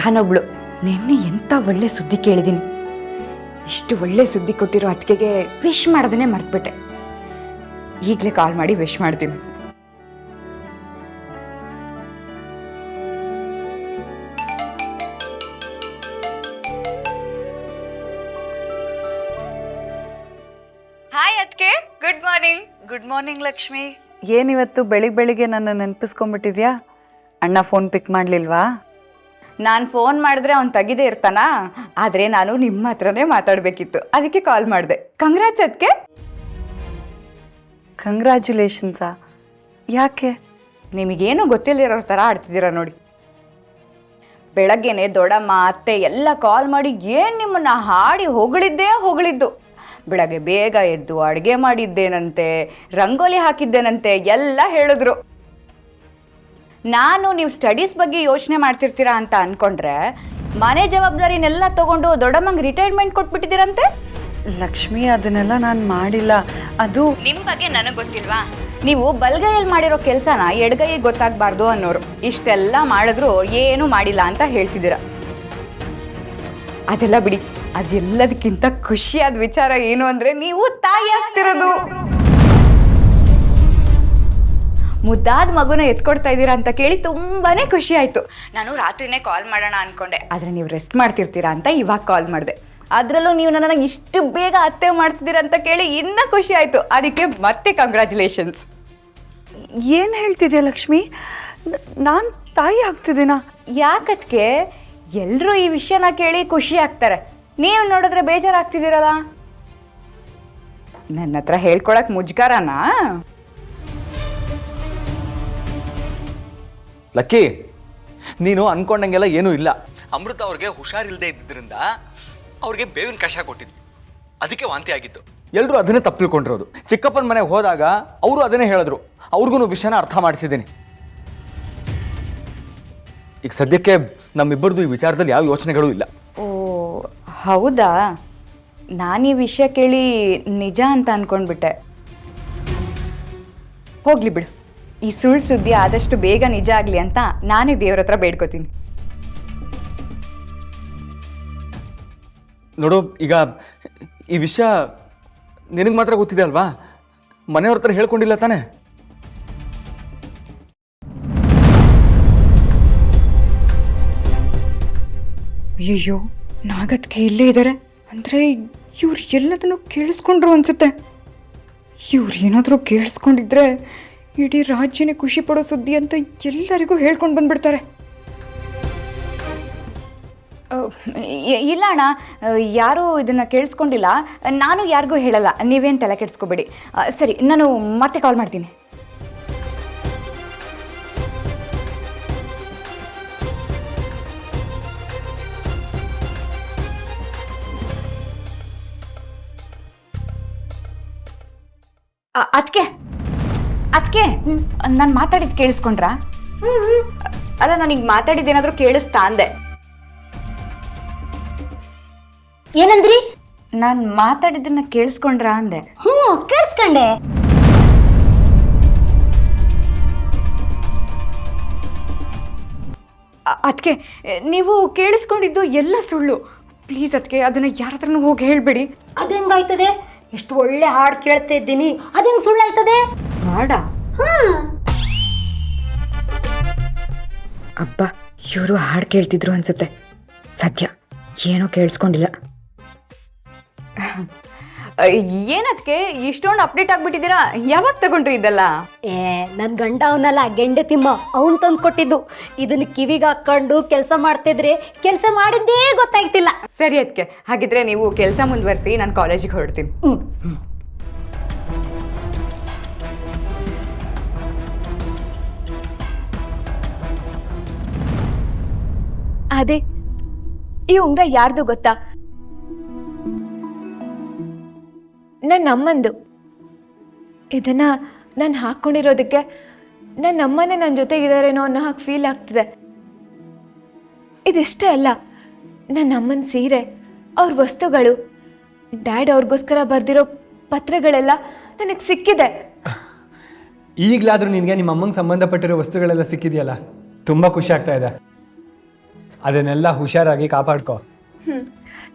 ನಾನೊಬ್ಳು ನಿನ್ನೆ ಎಂಥ ಒಳ್ಳೆ ಸುದ್ದಿ ಕೇಳಿದ್ದೀನಿ. ಇಷ್ಟು ಒಳ್ಳೆ ಸುದ್ದಿ ಕೊಟ್ಟಿರೋ ಅತ್ತಿಗೆಗೆ ವಿಶ್ ಮಾಡೋದನ್ನೇ ಮರ್ತ್ಬಿಟ್ಟೆ. ಈಗಲೇ ಕಾಲ್ ಮಾಡಿ ವಿಶ್ ಮಾಡ್ತೀನಿ. ಹಾಯ್ ಅತ್ಗೆ, good morning. Good morning Lakshmi. ಏನಿವತ್ತು ಬೆಳಿಗ್ಗೆ ನನ್ನ ನೆನಪಿಸ್ಕೊಂಡ್ಬಿಟ್ಟಿದ್ಯಾ? ಅಣ್ಣ ಫೋನ್ ಪಿಕ್ ಮಾಡಲಿಲ್ವಾ? ನಾನು ಫೋನ್ ಮಾಡಿದ್ರೆ ಅವ್ನು ತೆಗಿದೇ ಇರ್ತಾನ. ಆದರೆ ನಾನು ನಿಮ್ಮ ಹತ್ರನೇ ಮಾತಾಡಬೇಕಿತ್ತು, ಅದಕ್ಕೆ ಕಾಲ್ ಮಾಡಿದೆ. ಕಂಗ್ರಾಟ್ಸ್ ಅದ್ಕೆ. ಕಂಗ್ರ್ಯಾಚುಲೇಷನ್ಸಾ? ಯಾಕೆ? ನಿಮಗೇನು ಗೊತ್ತಿಲ್ಲದಿರೋ ಥರ ಆಡ್ತಿದ್ದೀರ ನೋಡಿ. ಬೆಳಗ್ಗೆನೆ ದೊಡ್ಡಮ್ಮ ಅತ್ತೆ ಎಲ್ಲ ಕಾಲ್ ಮಾಡಿ ಏನು ನಿಮ್ಮನ್ನು ಹಾಡಿ ಹೊಗಳಿದ್ದು. ಬೆಳಗ್ಗೆ ಬೇಗ ಎದ್ದು ಅಡುಗೆ ಮಾಡಿದ್ದೇನಂತೆ, ರಂಗೋಲಿ ಹಾಕಿದ್ದೇನಂತೆ ಎಲ್ಲ ಹೇಳಿದ್ರು. ನಾನು ನೀವು ಸ್ಟಡೀಸ್ ಬಗ್ಗೆ ಯೋಚನೆ ಮಾಡ್ತಿರ್ತೀರಾ ಅಂತ ಅಂದ್ಕೊಂಡ್ರೆ ಮನೆ ಜವಾಬ್ದಾರಿನೆಲ್ಲ ತಗೊಂಡು ದೊಡ್ಡಮ್ಮಂಗೆ ರಿಟೈರ್ಮೆಂಟ್ ಕೊಟ್ಬಿಟ್ಟಿದ್ದೀರಂತೆ. ಲಕ್ಷ್ಮಿ, ಅದನ್ನೆಲ್ಲ ನಾನು ಮಾಡಿಲ್ಲ. ಅದು ನಿಮ್ಮ ಬಗ್ಗೆ ನನಗೆ ಗೊತ್ತಿಲ್ವಾ? ನೀವು ಬಲ್ಗೈಯಲ್ಲಿ ಮಾಡಿರೋ ಕೆಲಸನ ಎಡಗೈಗೆ ಗೊತ್ತಾಗಬಾರ್ದು ಅನ್ನೋರು. ಇಷ್ಟೆಲ್ಲ ಮಾಡಿದ್ರು ಏನೂ ಮಾಡಿಲ್ಲ ಅಂತ ಹೇಳ್ತಿದ್ದೀರ. ಅದೆಲ್ಲ ಬಿಡಿ. ಅದೆಲ್ಲದಕ್ಕಿಂತ ಖುಷಿಯಾದ ವಿಚಾರ ಏನು ಅಂದರೆ ನೀವು ತಾಯಿ ಆಗ್ತಿರೋದು. ಮುದ್ದಾದ ಮಗುನ ಎತ್ಕೊಡ್ತಾ ಇದ್ದೀರಾ ಅಂತ ಕೇಳಿ ತುಂಬಾ ಖುಷಿ ಆಯಿತು. ನಾನು ರಾತ್ರಿನೇ ಕಾಲ್ ಮಾಡೋಣ ಅಂದ್ಕೊಂಡೆ, ಆದರೆ ನೀವು ರೆಸ್ಟ್ ಮಾಡ್ತಿರ್ತೀರಾ ಅಂತ ಇವಾಗ ಕಾಲ್ ಮಾಡಿದೆ. ಅದರಲ್ಲೂ ನೀವು ನನಗೆ ಇಷ್ಟು ಬೇಗ ಅತ್ತೆ ಮಾಡ್ತಿದ್ದೀರಾ ಅಂತ ಕೇಳಿ ಇನ್ನೂ ಖುಷಿ ಆಯಿತು. ಅದಕ್ಕೆ ಮತ್ತೆ ಕಂಗ್ರ್ಯಾಚುಲೇಷನ್ಸ್. ಏನು ಹೇಳ್ತಿದ್ಯಾ ಲಕ್ಷ್ಮಿ? ನಾನು ತಾಯಿ ಆಗ್ತಿದ್ದೀನಾ? ಯಾಕತ್ಗೆ ಎಲ್ಲರೂ ಈ ವಿಷಯನ ಕೇಳಿ ಖುಷಿ ಆಗ್ತಾರೆ, ನೀವು ನೋಡಿದ್ರೆ ಬೇಜಾರಾಗ್ತಿದ್ದೀರಲ್ಲ. ನನ್ನ ಹತ್ರ ಹೇಳ್ಕೊಳಕ್ ಮುಜ್ಗಾರನಾ? ಲಕ್ಕಿ, ನೀನು ಅನ್ಕೊಂಡಂಗೆಲ್ಲ ಏನೂ ಇಲ್ಲ. ಅಮೃತ ಅವ್ರಿಗೆ ಹುಷಾರಿಲ್ಲದೆ ಇದ್ದಿದ್ದರಿಂದ ಅವ್ರಿಗೆ ಬೇವಿನ ಕಷಾಯ ಕೊಟ್ಟಿದ್ವಿ, ಅದಕ್ಕೆ ವಾಂತಿ ಆಗಿತ್ತು. ಎಲ್ಲರೂ ಅದನ್ನೇ ತಪ್ಪು ತಿಳ್ಕೊಂಡಿರೋದು. ಚಿಕ್ಕಪ್ಪನ ಮನೆಗೆ ಹೋದಾಗ ಅವರು ಅದನ್ನೇ ಹೇಳಿದ್ರು. ಅವ್ರಿಗೂ ವಿಷಯನ ಅರ್ಥ ಮಾಡಿಸಿದ್ದೀನಿ. ಈಗ ಸದ್ಯಕ್ಕೆ ನಮ್ಮಿಬ್ಬರದು ಈ ವಿಚಾರದಲ್ಲಿ ಯಾವ ಯೋಚನೆಗಳೂ ಇಲ್ಲ. ಓ ಹೌದಾ? ನಾನು ಈ ವಿಷಯ ಕೇಳಿ ನಿಜ ಅಂತ ಅಂದ್ಕೊಂಡ್ಬಿಟ್ಟೆ. ಹೋಗ್ಲಿ ಬಿಡು, ಈ ಸುಳ್ಳು ಸುದ್ದಿ ಆದಷ್ಟು ಬೇಗ ನಿಜ ಆಗಲಿ ಅಂತ ನಾನೇ ದೇವ್ರ ಹತ್ರ ಬೇಡ್ಕೋತೀನಿ. ನೋಡು, ಈಗ ಈ ವಿಷಯ ನಿನಗೆ ಮಾತ್ರ ಗೊತ್ತಿದೆ ಅಲ್ವಾ? ಮನೆಯವ್ರ ಹತ್ರ ಹೇಳ್ಕೊಂಡಿಲ್ಲ ತಾನೆ? ಅಯ್ಯೋ, ನಾಗತ್ಗೆ ಇಲ್ಲೇ ಇದ್ದಾರೆ ಅಂದರೆ ಇವ್ರು ಎಲ್ಲದನ್ನು ಕೇಳಿಸ್ಕೊಂಡ್ರು ಅನ್ಸುತ್ತೆ. ಇವ್ರು ಏನಾದರೂ ಕೇಳಿಸ್ಕೊಂಡಿದ್ರೆ ಇಡೀ ರಾಜ್ಯನೇ ಖುಷಿ ಪಡೋ ಸುದ್ದಿ ಅಂತ ಎಲ್ಲರಿಗೂ ಹೇಳ್ಕೊಂಡು ಬಂದ್ಬಿಡ್ತಾರೆ. ಇಲ್ಲ ಅಣ್ಣ, ಯಾರೂ ಇದನ್ನು ಕೇಳಿಸ್ಕೊಂಡಿಲ್ಲ. ನಾನು ಯಾರಿಗೂ ಹೇಳಲ್ಲ, ನೀವೇನು ತಲೆ ಕೆಡಿಸ್ಕೋಬೇಡಿ. ಸರಿ, ನಾನು ಮತ್ತೆ ಕಾಲ್ ಮಾಡ್ತೀನಿ. ಅದಕ್ಕೆ ನಾನು ಮಾತಾಡಿದ್ದು ಕೇಳಿಸ್ಕೊಂಡ್ರಾ? ಅಲ್ಲ, ನಾನೀಗ ಮಾತಾಡಿದ್ದೇನಾದರೂ ಕೇಳಿಸ್ತಾ ಅಂದೆ. ಏನಂದ್ರಿ? ನಾನು ಮಾತಾಡಿದ್ದನ್ನ ಕೇಳಿಸ್ಕೊಂಡ್ರಾ ಅಂದೆ. ಕೇಳಿಸ್ಕೊಂಡೆ. ಅದಕ್ಕೆ ನೀವು ಕೇಳಿಸ್ಕೊಂಡಿದ್ದು ಎಲ್ಲ ಸುಳ್ಳು. ಪ್ಲೀಸ್ ಅದಕ್ಕೆ ಅದನ್ನು ಯಾರ ಹತ್ರನೂ ಹೋಗಿ ಹೇಳಬೇಡಿ. ಅದು ಹೆಂಗಾಯ್ತದೆ? ಇಷ್ಟು ಒಳ್ಳೆ ಹಾಡು ಕೇಳ್ತಾ ಇದ್ದೀನಿ, ಅದು ಹೆಂಗೆ ಸುಳ್ಳಾಯ್ತದೆ? ಹಾಡಾ? ಅಬ್ಬಾ, ಇವರು ಹಾಡು ಕೇಳ್ತಿದ್ರು ಅನ್ಸುತ್ತೆ. ಸದ್ಯ ಏನೂ ಕೇಳಿಸ್ಕೊಂಡಿಲ್ಲ. ಏನದಕ್ಕೆ ಇಷ್ಟೊಂದು ಅಪ್ಡೇಟ್ ಆಗ್ಬಿಟ್ಟಿದ್ದೀರಾ? ಯಾವಾಗ ತಗೊಂಡ್ರಿ ಇದೆಲ್ಲ? ನನ್ನ ಗಂಡ ಅವನಲ್ಲ, ಗೆಂಡೆ ತಿಮ್ಮ, ಅವನು ತಂದು ಕೊಟ್ಟಿದ್ದು. ಇದನ್ನು ಕಿವಿಗೆ ಹಾಕೊಂಡು ಕೆಲಸ ಮಾಡ್ತಿದ್ರೆ ಕೆಲಸ ಮಾಡಿದ್ದೇ ಗೊತ್ತಾಗ್ತಿಲ್ಲ. ಸರಿ ಅದಕ್ಕೆ, ಹಾಗಿದ್ರೆ ನೀವು ಕೆಲಸ ಮುಂದುವರಿಸಿ, ನಾನು ಕಾಲೇಜಿಗೆ ಹೊರಡ್ತೀನಿ. ಅದೇ, ಈ ಉಂಗ್ರ ಯಾರ್ದು ಗೊತ್ತಾ? ನನ್ನ ಅಮ್ಮಂದು. ಇದನ್ನ ನಾನು ಹಾಕ್ಕೊಂಡಿರೋದಕ್ಕೆ ನನ್ನ ಅಮ್ಮನೇ ನನ್ನ ಜೊತೆಗಿದ್ದಾರೇನೋ ಅನ್ನೋ ಹಾಗೆ ಫೀಲ್ ಆಗ್ತಿದೆ. ಇದಿಷ್ಟೇ ಅಲ್ಲ, ನನ್ನ ಅಮ್ಮನ ಸೀರೆ, ಅವ್ರ ವಸ್ತುಗಳು, ಡ್ಯಾಡ್ ಅವ್ರಿಗೋಸ್ಕರ ಬರೆದಿರೋ ಪತ್ರಗಳೆಲ್ಲ ನನಗೆ ಸಿಕ್ಕಿದೆ. ಈಗಲಾದರೂ ನಿನಗೆ ನಿಮ್ಮ ಅಮ್ಮಂಗೆ ಸಂಬಂಧಪಟ್ಟಿರೋ ವಸ್ತುಗಳೆಲ್ಲ ಸಿಕ್ಕಿದೆಯಲ್ಲ, ತುಂಬ ಖುಷಿ ಆಗ್ತಾ ಇದೆ. ಅದನ್ನೆಲ್ಲ ಹುಷಾರಾಗಿ ಕಾಪಾಡ್ಕೊ.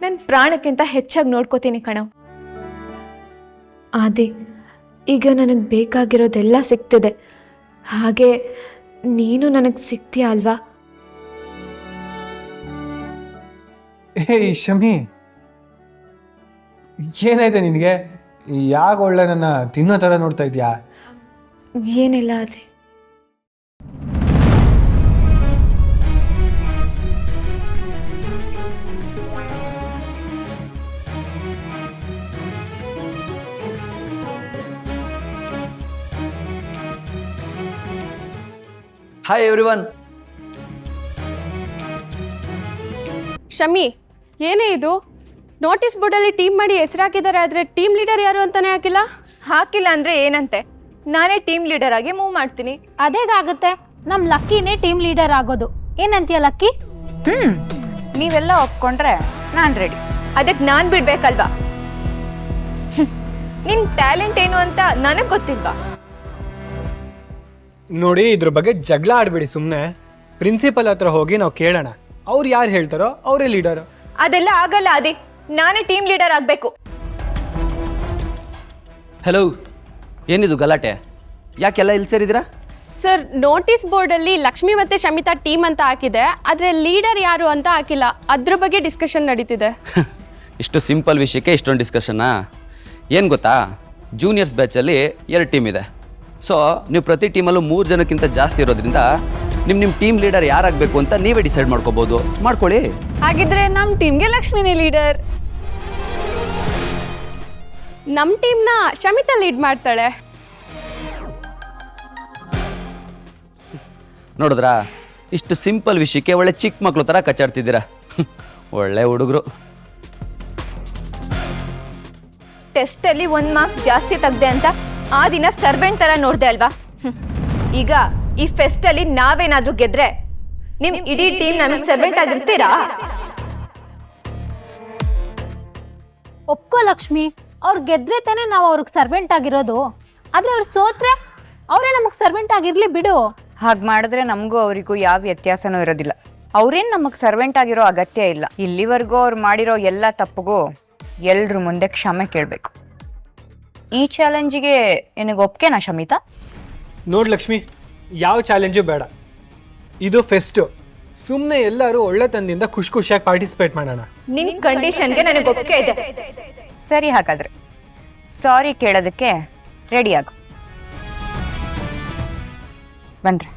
ನನ್ನ ಪ್ರಾಣಕ್ಕಿಂತ ಹೆಚ್ಚಾಗಿ ನೋಡ್ಕೋತೀನಿ ಕಣೋ. ಆದಿ, ಈಗ ನನಗೆ ಬೇಕಾಗಿರೋದೆಲ್ಲ ಸಿಗ್ತಿದೆ, ಹಾಗೆ ನೀನು ನನಗೆ ಸಿಗ್ತೀಯ ಅಲ್ವಾ? ಏಯ್ ಶಮಿ, ಏನಾಯ್ತು ನಿನಗೆ? ಯಾಕೆ ಒಳ್ಳೆ ನನ್ನ ತಿನ್ನೋ ಥರ ನೋಡ್ತಾ ಇದೆಯಾ? ಏನಿಲ್ಲ ಆದಿ. Hi everyone. ಶಮಿ, ಏನೇ ಇದು? ನೋಟಿಸ್ ಬೋರ್ಡಲ್ಲಿ ಟೀಮ್ ಮಾಡಿ ಹೆಸರಾಕಿದ್ದಾರೆ, ಆದರೆ ಟೀಮ್ ಲೀಡರ್ ಯಾರು ಅಂತಾನೆ ಹಾಕಿಲ್ಲ. ಹಾಕಿಲ್ಲ ಅಂದರೆ ಏನಂತೆ? ನಾನೇ ಟೀಮ್ ಲೀಡರ್ ಆಗಿ ಮೂವ್ ಮಾಡ್ತೀನಿ. ಅದೇಗಾಗುತ್ತೆ, ನಮ್ಮ ಲಕ್ಕಿನೇ ಟೀಮ್ ಲೀಡರ್ ಆಗೋದು. ಏನಂತೀಯ ಲಕ್ಕಿ? ನೀವೆಲ್ಲ ಒಪ್ಕೊಂಡ್ರೆ ನಾನು ರೆಡಿ. ಅದಕ್ಕೆ ನಾನು ಬಿಡ್ಬೇಕಲ್ವಾ? ನಿನ್ನ ಟ್ಯಾಲೆಂಟ್ ಏನು ಅಂತ ನನಗೆ ಗೊತ್ತಿಲ್ವಾ? ನೋಡಿ, ಇದ್ರ ಬಗ್ಗೆ ಜಗಳ ಆಡಬೇಡಿ. ಸುಮ್ಮನೆ ಪ್ರಿನ್ಸಿಪಲ್ ಹತ್ರ ಹೋಗಿ ನಾವು ಕೇಳೋಣ. ಅವ್ರು ಯಾರು ಹೇಳ್ತಾರೋ ಅವರೇ ಲೀಡರು. ಅದೆಲ್ಲ ಆಗಲ್ಲ ಆದಿ, ನಾನೇ ಟೀಮ್ ಲೀಡರ್ ಆಗಬೇಕು. ಹಲೋ, ಏನಿದು ಗಲಾಟೆ? ಯಾಕೆಲ್ಲ ಇಲ್ಲಿ ಸೇರಿದ್ದೀರಾ? ಸರ್, ನೋಟಿಸ್ ಬೋರ್ಡಲ್ಲಿ ಲಕ್ಷ್ಮಿ ಮತ್ತು ಶಮಿತಾ ಟೀಮ್ ಅಂತ ಹಾಕಿದೆ, ಆದರೆ ಲೀಡರ್ ಯಾರು ಅಂತ ಹಾಕಿಲ್ಲ. ಅದ್ರ ಬಗ್ಗೆ ಡಿಸ್ಕಷನ್ ನಡೀತಿದೆ. ಇಷ್ಟು ಸಿಂಪಲ್ ವಿಷಯಕ್ಕೆ ಇಷ್ಟೊಂದು ಡಿಸ್ಕಷನ್ನಾ? ಏನು ಗೊತ್ತಾ, ಜೂನಿಯರ್ಸ್ ಬ್ಯಾಚಲ್ಲಿ 2 ಟೀಮ್ ಇದೆ. ಸೊ ನೀವು ಪ್ರತಿ ಟೀಮಲ್ಲೂ 3 ಜನಕ್ಕಿಂತ ಜಾಸ್ತಿ ಇರೋದ್ರಿಂದ ನಿಮ್ಮ ಟೀಮ್ ಲೀಡರ್ ಯಾರಾಗಬೇಕು ಅಂತ ನೀವೇ ಡಿಸೈಡ್ ಮಾಡ್ಕೋಬೋದು. ಮಾಡ್ಕೊಳ್ಳಿ. ಹಾಗಿದ್ರೆ ನಮ್ಮ ಟೀಮ್ಗೆ ಲಕ್ಷ್ಮಿನೇ ಲೀಡರ್. ನಮ್ಮ ಟೀಮ್ನ ಶಮಿತಾ ಲೀಡ್ ಮಾಡ್ತಾಳೆ. ನೋಡಿದ್ರಾ, ಇಷ್ಟು ಸಿಂಪಲ್ ವಿಷಯಕ್ಕೆ ಒಳ್ಳೆ ಚಿಕ್ಕ ಮಕ್ಳು ಥರ ಕಚ್ಚಾಡ್ತಿದ್ದೀರಾ. ಒಳ್ಳೆ ಹುಡುಗರು. ಟೆಸ್ಟಲ್ಲಿ 1 ಮಾರ್ಕ್ಸ್ ಜಾಸ್ತಿ ತೆಗ್ದೆ ಅಂತ ಆ ದಿನ ಸರ್ವೆಂಟ್ ಥರ ನೋಡಿದೆ ಅಲ್ವಾ? ಈಗ ಈ ಫೆಸ್ಟಲ್ಲಿ ನಾವೇನಾದರೂ ಗೆದ್ರೆ ನಿಮ್ಮ ಇಡೀ ಟೀಮ್ ನಮಗೆ ಸರ್ವೆಂಟ್ ಆಗಿರ್ತೀರಾ? ಒಪ್ಕೋ ಲಕ್ಷ್ಮಿ, ಅವ್ರು ಗೆದ್ರೆ ತಾನೇ ನಾವು ಅವ್ರಿಗೆ ಸರ್ವೆಂಟ್ ಆಗಿರೋದು. ಆದರೆ ಅವ್ರು ಸೋತ್ರೆ ಅವರೇ ನಮಗೆ ಸರ್ವೆಂಟ್ ಆಗಿರಲಿ ಬಿಡು. ಹಾಗೆ ಮಾಡಿದ್ರೆ ನಮಗೂ ಅವರಿಗೂ ಯಾವ ವ್ಯತ್ಯಾಸನೂ ಇರೋದಿಲ್ಲ. ಅವ್ರೇನು ನಮಗೆ ಸರ್ವೆಂಟ್ ಆಗಿರೋ ಅಗತ್ಯ ಇಲ್ಲ. ಇಲ್ಲಿವರೆಗೂ ಅವ್ರು ಮಾಡಿರೋ ಎಲ್ಲ ತಪ್ಪಿಗೂ ಎಲ್ರ ಮುಂದೆ ಕ್ಷಮೆ ಕೇಳಬೇಕು. ಈ ಚಾಲೆಂಜಿಗೆ ನಿನಗೆ ಒಪ್ಕೆನಾ ಶಮಿತಾ? ನೋಡಿ ಲಕ್ಷ್ಮಿ, ಯಾವ ಚಾಲೆಂಜು ಬೇಡ. ಇದು ಫೆಸ್ಟು. ಸುಮ್ಮನೆ ಎಲ್ಲರೂ ಒಳ್ಳೆತನದಿಂದ ಖುಷಿಯಾಗಿ ಪಾರ್ಟಿಸಿಪೇಟ್ ಮಾಡೋಣ. ನಿನ್ನ ಕಂಡೀಷನ್ಗೆ ನನಗೆ ಒಪ್ಪಿಗೆ ಇದೆ. ಸರಿ, ಹಾಗಾದರೆ ಸಾರಿ ಕೇಳೋದಕ್ಕೆ ರೆಡಿ ಆಗು. ಬನ್ರಿ.